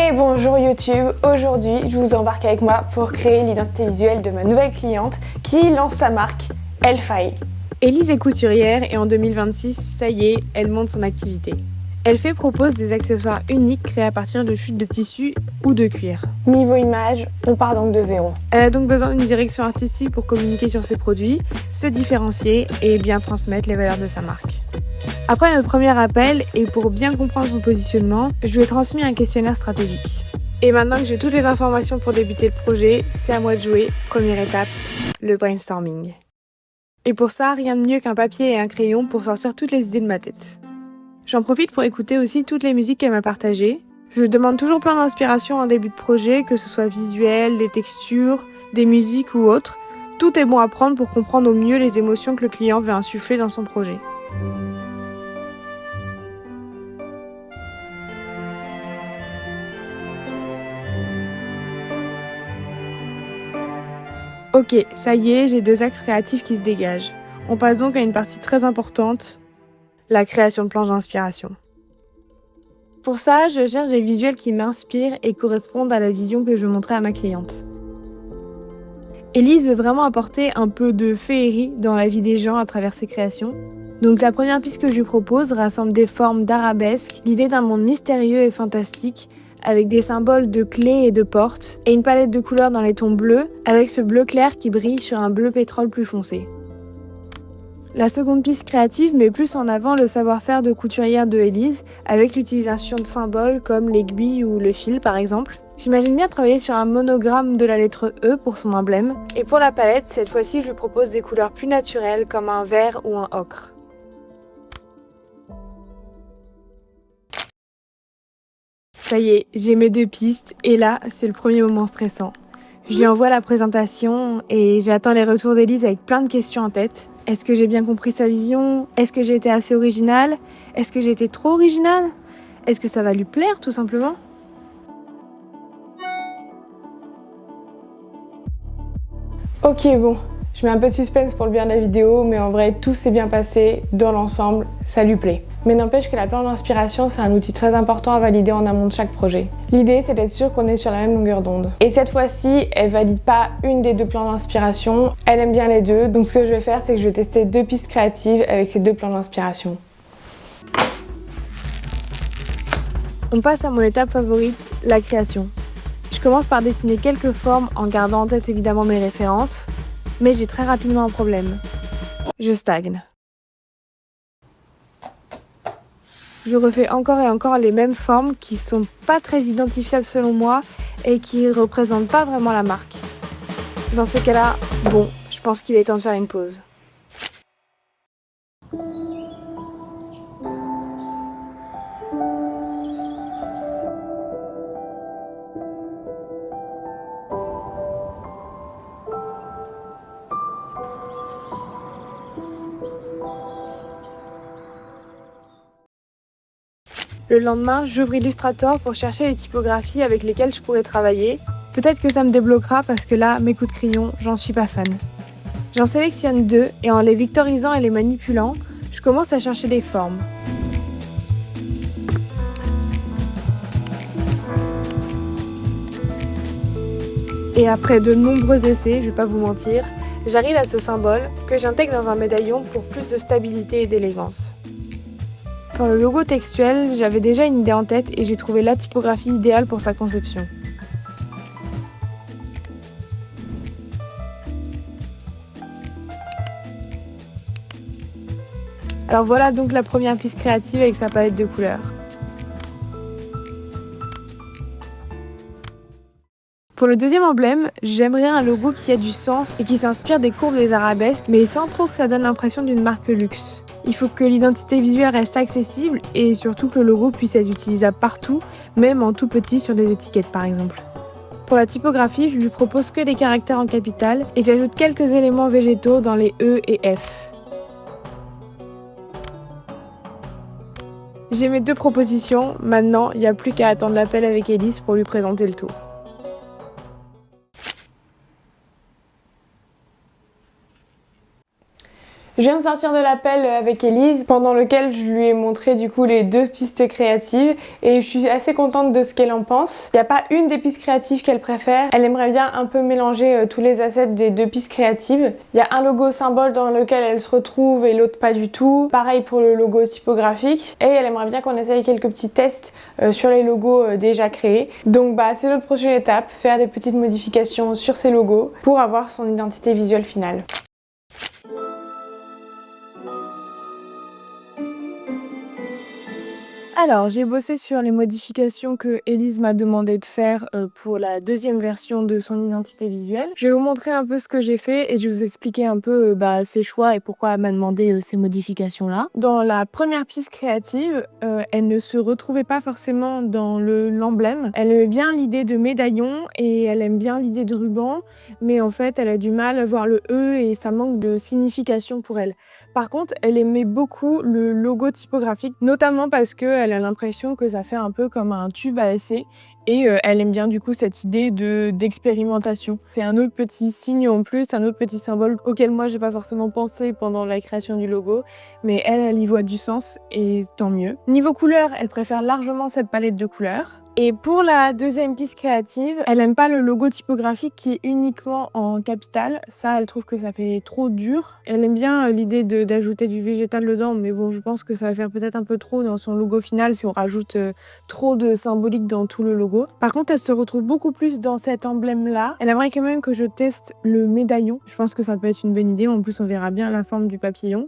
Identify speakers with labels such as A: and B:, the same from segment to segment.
A: Et bonjour YouTube, aujourd'hui je vous embarque avec moi pour créer l'identité visuelle de ma nouvelle cliente qui lance sa marque Elfaye. Élise est couturière et en 2026, ça y est, elle monte son activité. Elfaye propose des accessoires uniques créés à partir de chutes de tissu ou de cuir. Niveau image, on part donc de zéro. Elle a donc besoin d'une direction artistique pour communiquer sur ses produits, se différencier et bien transmettre les valeurs de sa marque. Après notre premier appel et pour bien comprendre son positionnement, je lui ai transmis un questionnaire stratégique. Et maintenant que j'ai toutes les informations pour débuter le projet, c'est à moi de jouer. Première étape, le brainstorming. Et pour ça, rien de mieux qu'un papier et un crayon pour sortir toutes les idées de ma tête. J'en profite pour écouter aussi toutes les musiques qu'elle m'a partagées. Je demande toujours plein d'inspiration en début de projet, que ce soit visuel, des textures, des musiques ou autres. Tout est bon à prendre pour comprendre au mieux les émotions que le client veut insuffler dans son projet. Ok, ça y est, j'ai 2 axes créatifs qui se dégagent. On passe donc à une partie très importante, la création de planches d'inspiration. Pour ça, je cherche des visuels qui m'inspirent et correspondent à la vision que je veux montrer à ma cliente. Élise veut vraiment apporter un peu de féerie dans la vie des gens à travers ses créations. Donc la première piste que je lui propose rassemble des formes d'arabesques, l'idée d'un monde mystérieux et fantastique, avec des symboles de clés et de portes, et une palette de couleurs dans les tons bleus, avec ce bleu clair qui brille sur un bleu pétrole plus foncé. La seconde piste créative met plus en avant le savoir-faire de couturière de Élise, avec l'utilisation de symboles comme l'aiguille ou le fil par exemple. J'imagine bien travailler sur un monogramme de la lettre E pour son emblème, et pour la palette, cette fois-ci je lui propose des couleurs plus naturelles comme un vert ou un ocre. Ça y est, j'ai mes 2 pistes et là, c'est le premier moment stressant. Je lui envoie la présentation et j'attends les retours d'Élise avec plein de questions en tête. Est-ce que j'ai bien compris sa vision? Est-ce que j'ai été assez originale? Est-ce que j'ai été trop originale? Est-ce que ça va lui plaire tout simplement? Ok, bon, je mets un peu de suspense pour le bien de la vidéo, mais en vrai, tout s'est bien passé. Dans l'ensemble, ça lui plaît. Mais n'empêche que la planche d'inspiration, c'est un outil très important à valider en amont de chaque projet. L'idée, c'est d'être sûr qu'on est sur la même longueur d'onde. Et cette fois-ci, elle valide pas une des 2 plans d'inspiration, elle aime bien les 2. Donc ce que je vais faire, c'est que je vais tester 2 pistes créatives avec ces 2 plans d'inspiration. On passe à mon étape favorite, la création. Je commence par dessiner quelques formes en gardant en tête évidemment mes références, mais j'ai très rapidement un problème. Je stagne. Je refais encore et encore les mêmes formes qui sont pas très identifiables selon moi et qui représentent pas vraiment la marque. Dans ces cas-là, bon, je pense qu'il est temps de faire une pause. Le lendemain, j'ouvre Illustrator pour chercher les typographies avec lesquelles je pourrais travailler. Peut-être que ça me débloquera parce que là, mes coups de crayon, j'en suis pas fan. J'en sélectionne 2 et en les vectorisant et les manipulant, je commence à chercher des formes. Et après de nombreux essais, je vais pas vous mentir, j'arrive à ce symbole que j'intègre dans un médaillon pour plus de stabilité et d'élégance. Pour le logo textuel, j'avais déjà une idée en tête et j'ai trouvé la typographie idéale pour sa conception. Alors voilà donc la première piste créative avec sa palette de couleurs. Pour le deuxième emblème, j'aimerais un logo qui a du sens et qui s'inspire des courbes des arabesques, mais sans trop que ça donne l'impression d'une marque luxe. Il faut que l'identité visuelle reste accessible et surtout que le logo puisse être utilisable partout, même en tout petit sur des étiquettes par exemple. Pour la typographie, je lui propose que des caractères en capitales et j'ajoute quelques éléments végétaux dans les E et F. J'ai mes 2 propositions, maintenant il n'y a plus qu'à attendre l'appel avec Élise pour lui présenter le tout. Je viens de sortir de l'appel avec Élise pendant lequel je lui ai montré du coup les 2 pistes créatives et je suis assez contente de ce qu'elle en pense. Il n'y a pas une des pistes créatives qu'elle préfère, elle aimerait bien un peu mélanger tous les assets des 2 pistes créatives. Il y a un logo symbole dans lequel elle se retrouve et l'autre pas du tout. Pareil pour le logo typographique et elle aimerait bien qu'on essaye quelques petits tests sur les logos déjà créés. Donc c'est notre prochaine étape, faire des petites modifications sur ces logos pour avoir son identité visuelle finale. Alors, j'ai bossé sur les modifications que Élise m'a demandé de faire pour la 2e version de son identité visuelle. Je vais vous montrer un peu ce que j'ai fait et je vais vous expliquer un peu ses choix et pourquoi elle m'a demandé ces modifications-là. Dans la première piste créative, elle ne se retrouvait pas forcément dans l'emblème. Elle aimait bien l'idée de médaillon et elle aime bien l'idée de ruban, mais en fait, elle a du mal à voir le E et ça manque de signification pour elle. Par contre, elle aimait beaucoup le logo typographique, notamment parce qu'elle a l'impression que ça fait un peu comme un tube à essai et elle aime bien du coup cette idée d'expérimentation. C'est un autre petit signe en plus, un autre petit symbole auquel moi j'ai pas forcément pensé pendant la création du logo, mais elle y voit du sens et tant mieux. Niveau couleur, elle préfère largement cette palette de couleurs. Et pour la 2e piste créative, elle aime pas le logo typographique qui est uniquement en capitale. Ça, elle trouve que ça fait trop dur. Elle aime bien l'idée d'ajouter du végétal dedans, mais bon, je pense que ça va faire peut-être un peu trop dans son logo final si on rajoute trop de symbolique dans tout le logo. Par contre, elle se retrouve beaucoup plus dans cet emblème-là. Elle aimerait quand même que je teste le médaillon. Je pense que ça peut être une bonne idée. En plus, on verra bien la forme du papillon.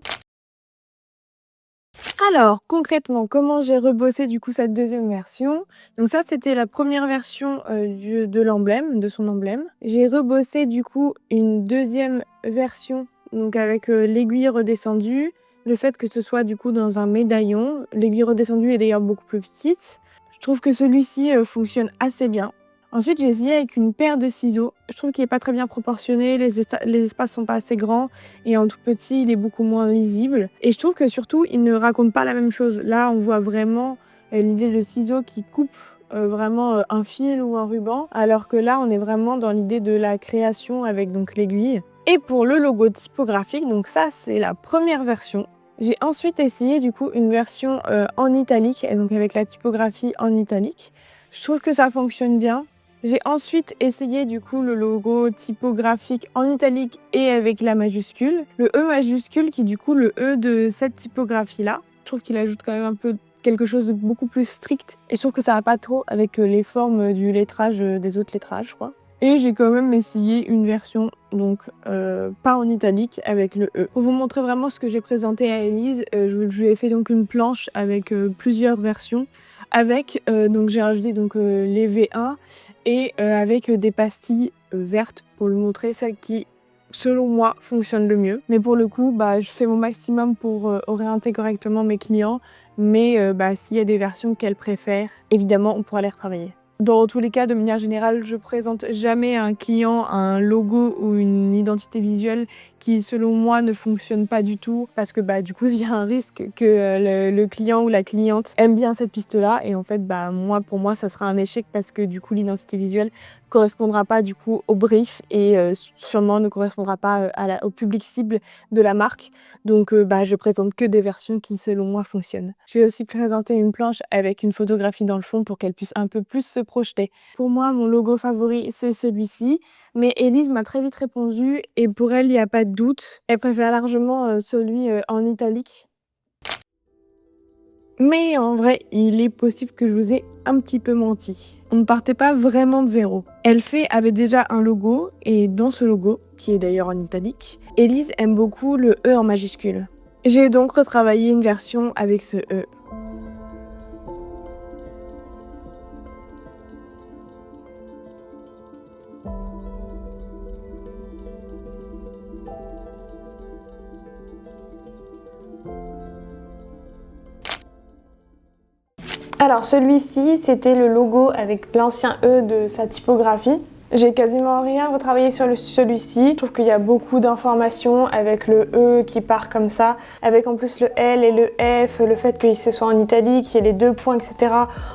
A: Alors, concrètement, comment j'ai rebossé du coup cette 2e version? Donc ça, c'était la première version de l'emblème, de son emblème. J'ai rebossé du coup une 2e version, donc avec l'aiguille redescendue, le fait que ce soit du coup dans un médaillon. L'aiguille redescendue est d'ailleurs beaucoup plus petite. Je trouve que celui-ci fonctionne assez bien. Ensuite, j'ai essayé avec une paire de ciseaux. Je trouve qu'il n'est pas très bien proportionné, les espaces sont pas assez grands et en tout petit, il est beaucoup moins lisible. Et je trouve que surtout, il ne raconte pas la même chose. Là, on voit vraiment l'idée de ciseaux qui coupe vraiment un fil ou un ruban, alors que là, on est vraiment dans l'idée de la création avec donc l'aiguille. Et pour le logo typographique, donc ça, c'est la première version. J'ai ensuite essayé du coup une version en italique, et donc avec la typographie en italique. Je trouve que ça fonctionne bien. J'ai ensuite essayé du coup le logo typographique en italique et avec la majuscule. Le E majuscule qui est du coup le E de cette typographie-là. Je trouve qu'il ajoute quand même un peu quelque chose de beaucoup plus strict. Et je trouve que ça va pas trop avec les formes du lettrage des autres lettrages, je crois. Et j'ai quand même essayé une version, donc pas en italique, avec le E. Pour vous montrer vraiment ce que j'ai présenté à Élise, je lui ai fait donc une planche avec plusieurs versions. Avec, donc j'ai rajouté donc, les V1 et avec des pastilles vertes pour lui montrer celles qui, selon moi, fonctionnent le mieux. Mais pour le coup, je fais mon maximum pour orienter correctement mes clients. Mais s'il y a des versions qu'elles préfèrent, évidemment, on pourra les retravailler. Dans tous les cas, de manière générale, je présente jamais à un client un logo ou une identité visuelle qui, selon moi, ne fonctionne pas du tout. Parce que du coup, il y a un risque que le client ou la cliente aime bien cette piste-là. Et en fait, pour moi, ça sera un échec parce que du coup, l'identité visuelle correspondra pas du coup au brief et sûrement ne correspondra pas au public cible de la marque. Donc, je présente que des versions qui, selon moi, fonctionnent. Je vais aussi présenter une planche avec une photographie dans le fond pour qu'elle puisse un peu plus se projeter. Pour moi, mon logo favori, c'est celui-ci. Mais Élise m'a très vite répondu et pour elle, il n'y a pas de doute. Elle préfère largement celui en italique. Mais en vrai, il est possible que je vous ai un petit peu menti. On ne partait pas vraiment de zéro. Elfé avait déjà un logo et dans ce logo, qui est d'ailleurs en italique, Élise aime beaucoup le E en majuscule. J'ai donc retravaillé une version avec ce E. Alors celui-ci, c'était le logo avec l'ancien E de sa typographie. J'ai quasiment rien retravaillé sur celui-ci. Je trouve qu'il y a beaucoup d'informations avec le E qui part comme ça, avec en plus le L et le F, le fait qu'il se soit en italique, qu'il y ait les 2 points, etc.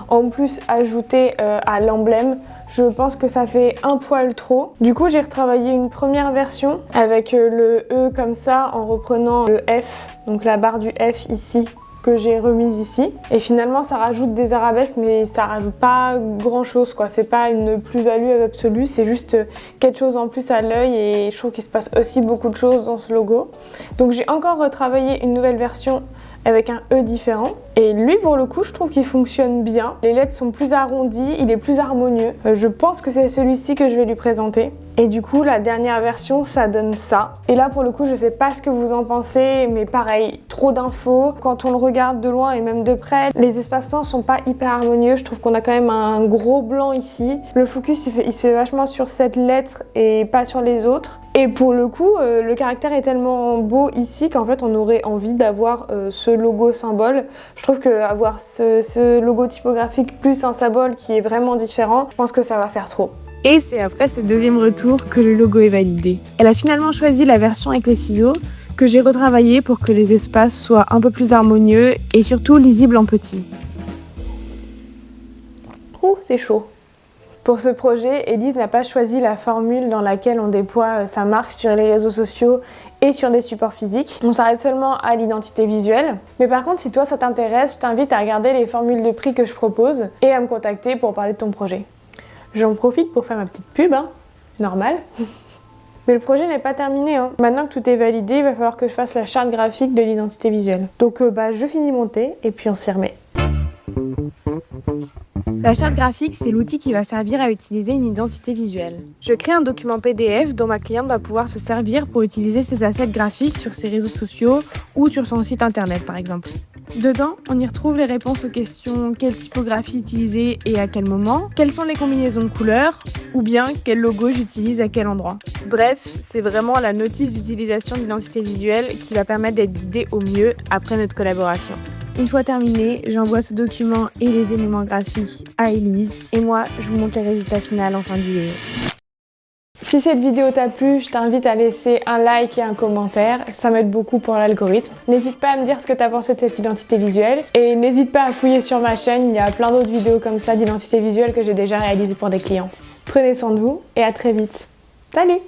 A: En plus ajouté à l'emblème. Je pense que ça fait un poil trop. Du coup, j'ai retravaillé une première version avec le E comme ça en reprenant le F, donc la barre du F ici, que j'ai remise ici. Et finalement, ça rajoute des arabesques, mais ça rajoute pas grand chose, quoi. C'est pas une plus-value absolue, c'est juste quelque chose en plus à l'œil et je trouve qu'il se passe aussi beaucoup de choses dans ce logo. Donc j'ai encore retravaillé une nouvelle version avec un E différent. Et lui, pour le coup, je trouve qu'il fonctionne bien. Les lettres sont plus arrondies, il est plus harmonieux. Je pense que c'est celui-ci que je vais lui présenter. Et du coup, la dernière version, ça donne ça. Et là, pour le coup, je sais pas ce que vous en pensez, mais pareil, trop d'infos. Quand on le regarde de loin et même de près, les espacements sont pas hyper harmonieux. Je trouve qu'on a quand même un gros blanc ici. Le focus, il se fait vachement sur cette lettre et pas sur les autres. Et pour le coup, le caractère est tellement beau ici qu'en fait, on aurait envie d'avoir ce logo symbole. Je trouve qu'avoir ce logo typographique plus un symbole qui est vraiment différent, je pense que ça va faire trop. Et c'est après ce deuxième retour que le logo est validé. Elle a finalement choisi la version avec les ciseaux que j'ai retravaillé pour que les espaces soient un peu plus harmonieux et surtout lisibles en petit. Ouh, c'est chaud. Pour ce projet, Élise n'a pas choisi la formule dans laquelle on déploie sa marque sur les réseaux sociaux et sur des supports physiques. On s'arrête seulement à l'identité visuelle. Mais par contre, si toi ça t'intéresse, je t'invite à regarder les formules de prix que je propose et à me contacter pour parler de ton projet. J'en profite pour faire ma petite pub, hein. Normal. Mais le projet n'est pas terminé, hein. Maintenant que tout est validé, il va falloir que je fasse la charte graphique de l'identité visuelle. Donc je finis mon thé et puis on s'y remet. La charte graphique, c'est l'outil qui va servir à utiliser une identité visuelle. Je crée un document PDF dont ma cliente va pouvoir se servir pour utiliser ses assets graphiques sur ses réseaux sociaux ou sur son site internet par exemple. Dedans, on y retrouve les réponses aux questions quelle typographie utiliser et à quel moment, quelles sont les combinaisons de couleurs, ou bien quel logo j'utilise à quel endroit. Bref, c'est vraiment la notice d'utilisation d'identité visuelle qui va permettre d'être guidée au mieux après notre collaboration. Une fois terminé, j'envoie ce document et les éléments graphiques à Élise et moi, je vous montre les résultats finaux en fin de vidéo. Si cette vidéo t'a plu, je t'invite à laisser un like et un commentaire, ça m'aide beaucoup pour l'algorithme. N'hésite pas à me dire ce que t'as pensé de cette identité visuelle et n'hésite pas à fouiller sur ma chaîne, il y a plein d'autres vidéos comme ça d'identité visuelle que j'ai déjà réalisées pour des clients. Prenez soin de vous et à très vite. Salut!